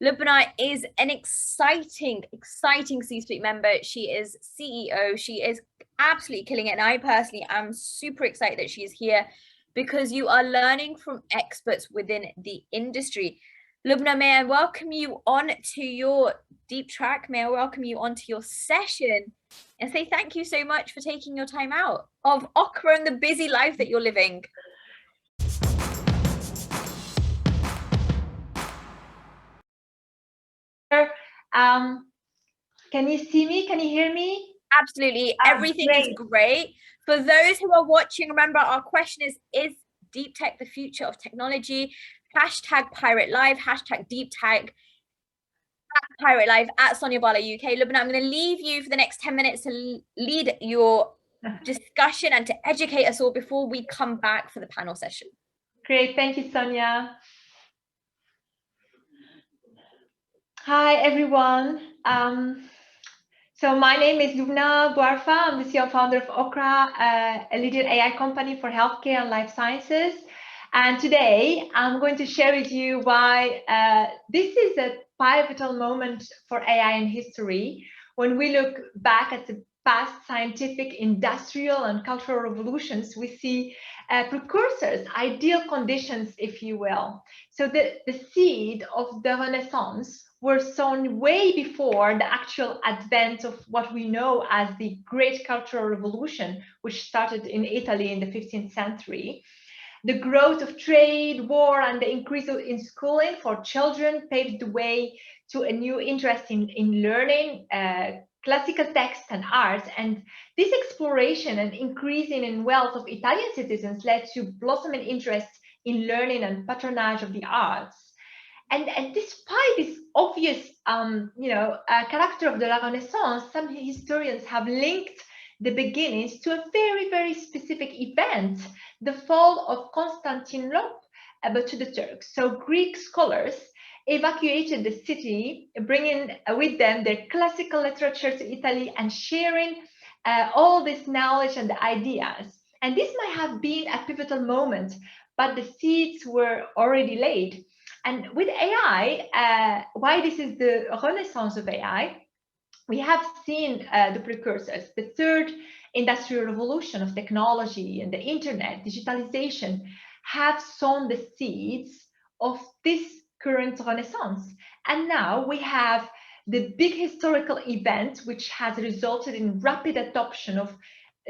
Lubna is an exciting C-suite member. She is CEO. She is absolutely killing it. And I personally am super excited that she is here because you are learning from experts within the industry. Lubna, may I welcome you on to your deep track? May I welcome you onto your session and say thank you so much for taking your time out of Accra and the busy life that you're living. Can you see me? Can you hear me? Absolutely. Everything is great. For those who are watching, remember our question is deep tech the future of technology? Hashtag Pirate Live, hashtag deep tech, at Pirate Live, at Sonia Bala UK. Lubna, I'm going to leave you for the next 10 minutes to lead your discussion and to educate us all before we come back for the panel session. Great. Thank you, Sonia. Hi, everyone. So my name is Lubna Bouarfa. I'm the CEO and founder of Okra, a leading AI company for healthcare and life sciences. And today I'm going to share with you why this is a pivotal moment for AI in history. When we look back at the past scientific, industrial, and cultural revolutions, we see precursors, ideal conditions, if you will. So the seed of the Renaissance were sown way before the actual advent of what we know as the Great Cultural Revolution, which started in Italy in the 15th century. The growth of trade, war, and the increase in schooling for children paved the way to a new interest in learning, classical texts and art. And this exploration and increasing in wealth of Italian citizens led to blossoming interest in learning and patronage of the arts. And despite this obvious, character of the Renaissance, some historians have linked the beginnings to a very, very specific event, the fall of Constantinople, but to the Turks. So Greek scholars evacuated the city, bringing with them their classical literature to Italy and sharing all this knowledge and the ideas. And this might have been a pivotal moment, but the seeds were already laid. And with AI, why this is the renaissance of AI, we have seen the precursors, the third industrial revolution of technology and the internet, digitalization, have sown the seeds of this current renaissance. And now we have the big historical event, which has resulted in rapid adoption of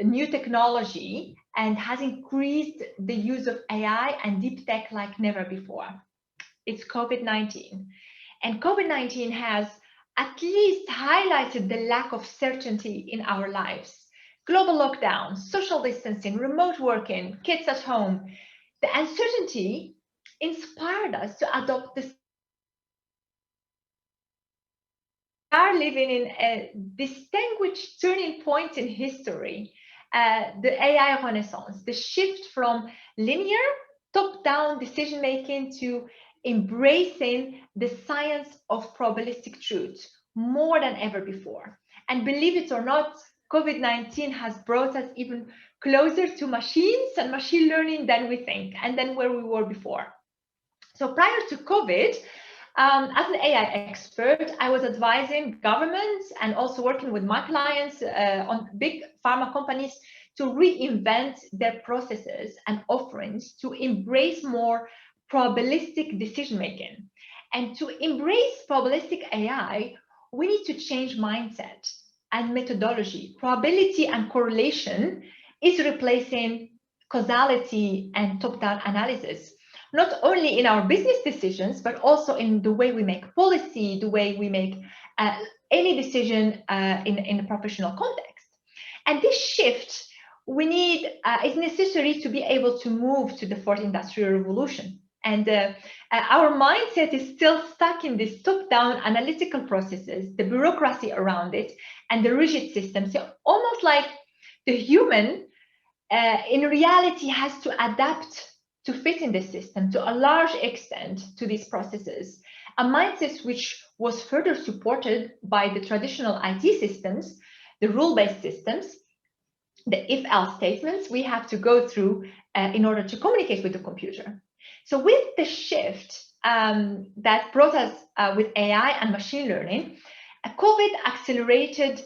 new technology and has increased the use of AI and deep tech like never before. It's COVID-19. And COVID-19 has at least highlighted the lack of certainty in our lives. Global lockdown, social distancing, remote working, kids at home. The uncertainty inspired us to adopt this. We are living in a distinguished turning point in history, the AI renaissance, the shift from linear top-down decision-making to embracing the science of probabilistic truth more than ever before. And believe it or not, COVID-19 has brought us even closer to machines and machine learning than we think, and than where we were before. So prior to COVID, as an AI expert, I was advising governments and also working with my clients on big pharma companies to reinvent their processes and offerings to embrace more probabilistic decision-making. And to embrace probabilistic AI, we need to change mindset and methodology. Probability and correlation is replacing causality and top-down analysis, not only in our business decisions, but also in the way we make policy, the way we make any decision in a professional context. And this shift is necessary to be able to move to the fourth industrial revolution. And our mindset is still stuck in these top-down analytical processes, the bureaucracy around it, and the rigid systems. So almost like the human, in reality, has to adapt to fit in the system to a large extent to these processes. A mindset which was further supported by the traditional IT systems, the rule-based systems, the if-else statements we have to go through in order to communicate with the computer. So with the shift that brought us with AI and machine learning, COVID accelerated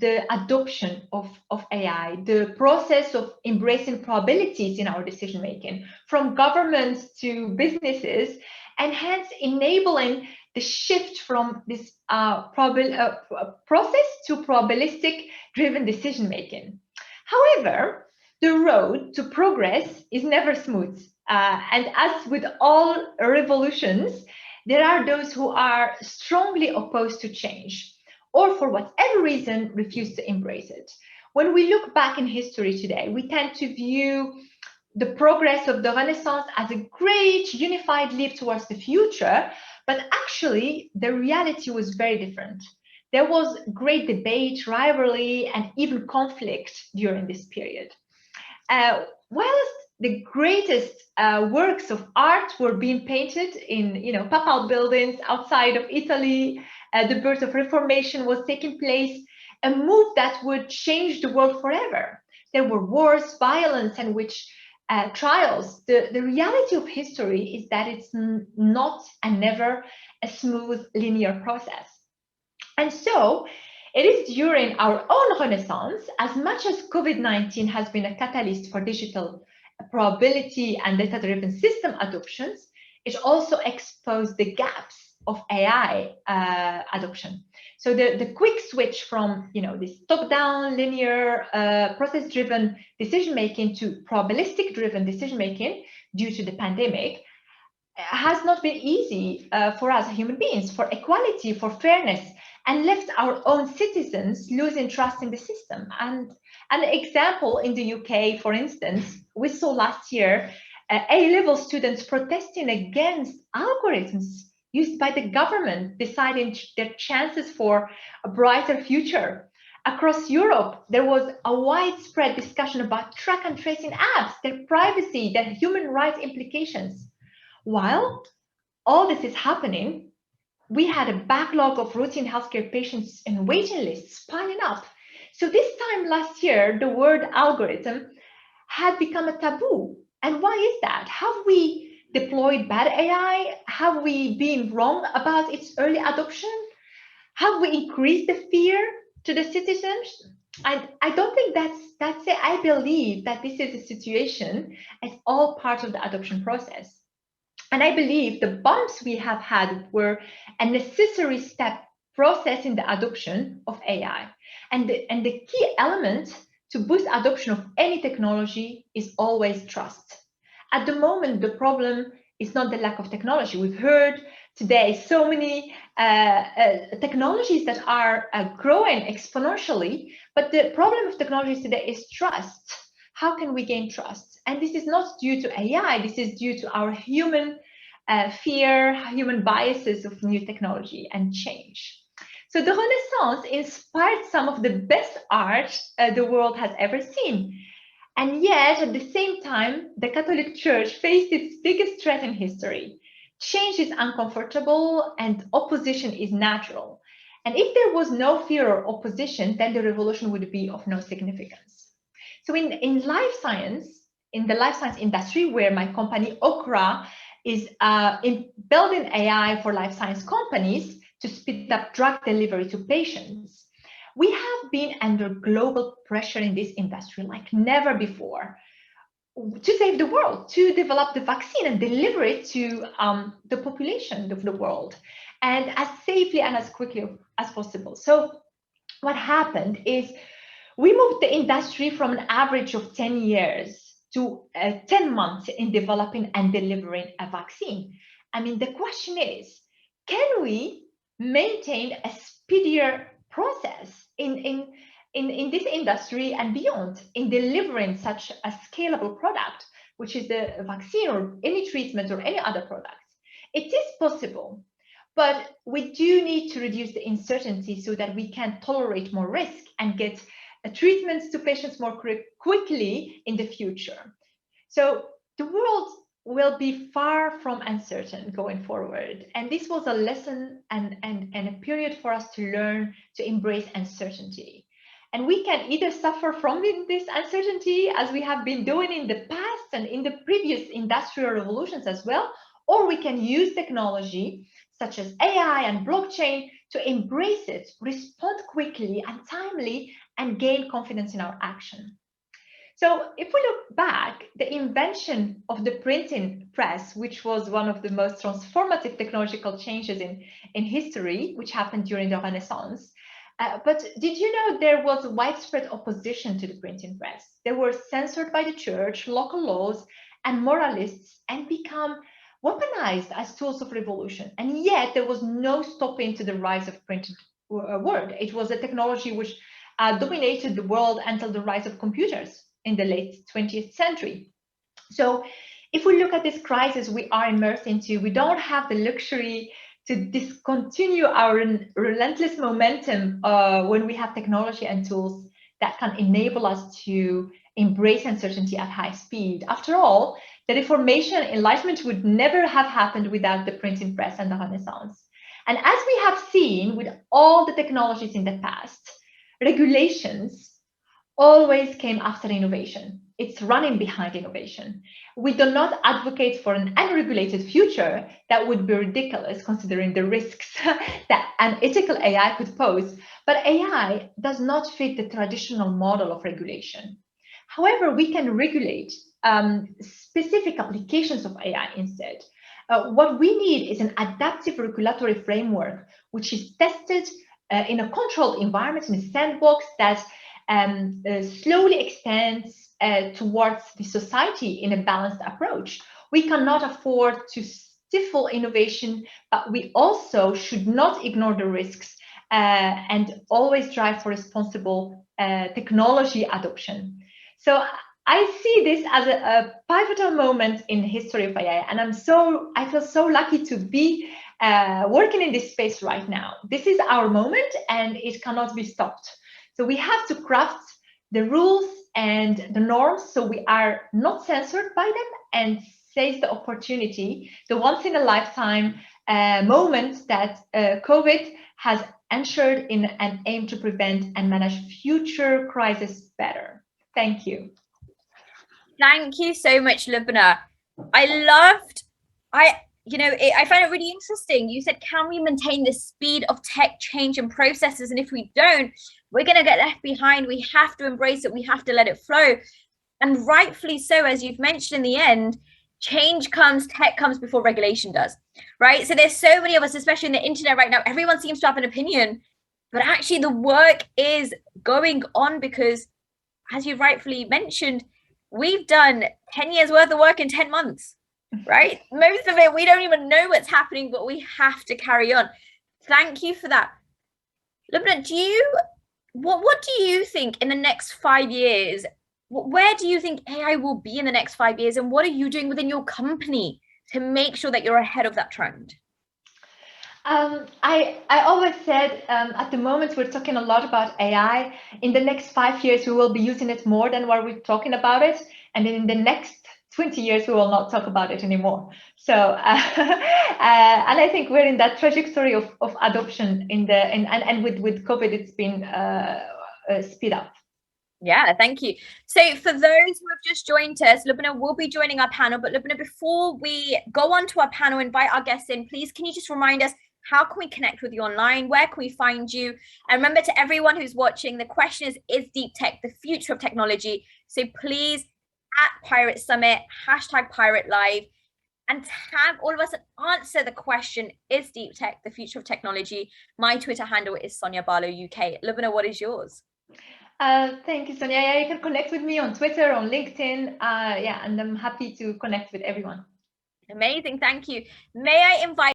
the adoption of AI, the process of embracing probabilities in our decision making, from governments to businesses, and hence enabling the shift from this process to probabilistic driven decision making. However, the road to progress is never smooth. And as with all revolutions, there are those who are strongly opposed to change, or for whatever reason refuse to embrace it. When we look back in history today, we tend to view the progress of the Renaissance as a great unified leap towards the future, but actually the reality was very different. There was great debate, rivalry, and even conflict during this period. Whilst the greatest works of art were being painted in, papal buildings outside of Italy, the birth of Reformation was taking place, a move that would change the world forever. There were wars, violence, and witch trials. The reality of history is that it's not and never a smooth linear process. And so it is during our own Renaissance, as much as COVID-19 has been a catalyst for digital probability and data-driven system adoptions, it also exposed the gaps of AI adoption. So the quick switch from this top-down linear process-driven decision-making to probabilistic-driven decision-making due to the pandemic has not been easy for us human beings, for equality, for fairness, and left our own citizens losing trust in the system. And an example in the UK, for instance, we saw last year A-level students protesting against algorithms used by the government deciding their chances for a brighter future. Across Europe, there was a widespread discussion about track and tracing apps, their privacy, their human rights implications. While all this is happening, we had a backlog of routine healthcare patients and waiting lists piling up. So this time last year, the word algorithm had become a taboo. And why is that? Have we deployed bad AI? Have we been wrong about its early adoption? Have we increased the fear to the citizens? I don't think that's it. I believe that this is a situation as all part of the adoption process. And I believe the bumps we have had were a necessary step processing the adoption of AI. And the key element to boost adoption of any technology is always trust. At the moment, the problem is not the lack of technology. We've heard today so many technologies that are growing exponentially, but the problem of technologies today is trust. How can we gain trust? And this is not due to AI, this is due to our human fear, human biases of new technology and change. So the Renaissance inspired some of the best art the world has ever seen. And yet, at the same time, the Catholic Church faced its biggest threat in history. Change is uncomfortable and opposition is natural. And if there was no fear or opposition, then the revolution would be of no significance. So in life science, in the life science industry, where my company Okra is in building AI for life science companies to speed up drug delivery to patients, we have been under global pressure in this industry like never before to save the world, to develop the vaccine and deliver it to the population of the world, and as safely and as quickly as possible. So what happened is we moved the industry from an average of 10 years to 10 months in developing and delivering a vaccine. I mean, the question is, can we maintain a speedier process in this industry and beyond in delivering such a scalable product, which is the vaccine or any treatment or any other product? It is possible, but we do need to reduce the uncertainty so that we can tolerate more risk and get treatments to patients more quickly in the future. So the world will be far from uncertain going forward. And this was a lesson and a period for us to learn to embrace uncertainty. And we can either suffer from this uncertainty as we have been doing in the past and in the previous industrial revolutions as well, or we can use technology such as AI and blockchain to embrace it, respond quickly and timely, and gain confidence in our action. So if we look back, the invention of the printing press, which was one of the most transformative technological changes in history, which happened during the Renaissance. But did you know there was widespread opposition to the printing press? They were censored by the church, local laws, and moralists, and become weaponized as tools of revolution. And yet there was no stopping to the rise of printed word. It was a technology which dominated the world until the rise of computers in the late 20th century. So if we look at this crisis we are immersed into, we don't have the luxury to discontinue our relentless momentum when we have technology and tools that can enable us to embrace uncertainty at high speed. After all, the Reformation Enlightenment would never have happened without the printing press and the Renaissance. And as we have seen with all the technologies in the past, regulations always came after innovation. It's running behind innovation. We do not advocate for an unregulated future. That would be ridiculous considering the risks that an ethical AI could pose. But AI does not fit the traditional model of regulation. However, we can regulate specific applications of AI instead. What we need is an adaptive regulatory framework, which is tested in a controlled environment, in a sandbox that slowly extends towards the society in a balanced approach. We cannot afford to stifle innovation, but we also should not ignore the risks and always drive for responsible technology adoption. So I see this as a pivotal moment in the history of AI, and I feel so lucky to be working in this space right now. This is our moment, and it cannot be stopped. So we have to craft the rules and the norms so we are not censored by them and seize the opportunity, the once in a lifetime moment that COVID has ensured in an aim to prevent and manage future crises better. Thank you. Thank you so much, Lubna. I find it really interesting. You said, can we maintain the speed of tech change and processes? And if we don't, we're going to get left behind. We have to embrace it. We have to let it flow. And rightfully so, as you've mentioned, in the end, change comes, tech comes before regulation does, right? So there's so many of us, especially in the internet right now, everyone seems to have an opinion, but actually the work is going on because, as you rightfully mentioned, we've done 10 years worth of work in 10 months, right? Most of it, we don't even know what's happening, but we have to carry on. Thank you for that. Lubna, what do you think in the next 5 years? Where do you think AI will be in the next 5 years? And what are you doing within your company to make sure that you're ahead of that trend? I always said at the moment we're talking a lot about AI. In the next 5 years, we will be using it more than what we're talking about it. And then in the next 20 years, we will not talk about it anymore. So, and I think we're in that trajectory of adoption and with COVID, it's been speed up. Yeah, thank you. So for those who have just joined us, Lubna will be joining our panel. But Lubna, before we go on to our panel, invite our guests in, please, can you just remind us, how can we connect with you online? Where can we find you? And remember, to everyone who's watching, the question is Deep Tech the future of technology? So please, at Pirate Summit, #Pirate Live, and tag all of us and answer the question, is Deep Tech the future of technology? My Twitter handle is Sonia Barlow UK. Lubna, what is yours? Thank you, Sonia. Yeah, you can connect with me on Twitter, on LinkedIn. Yeah, and I'm happy to connect with everyone. Amazing. Thank you. May I invite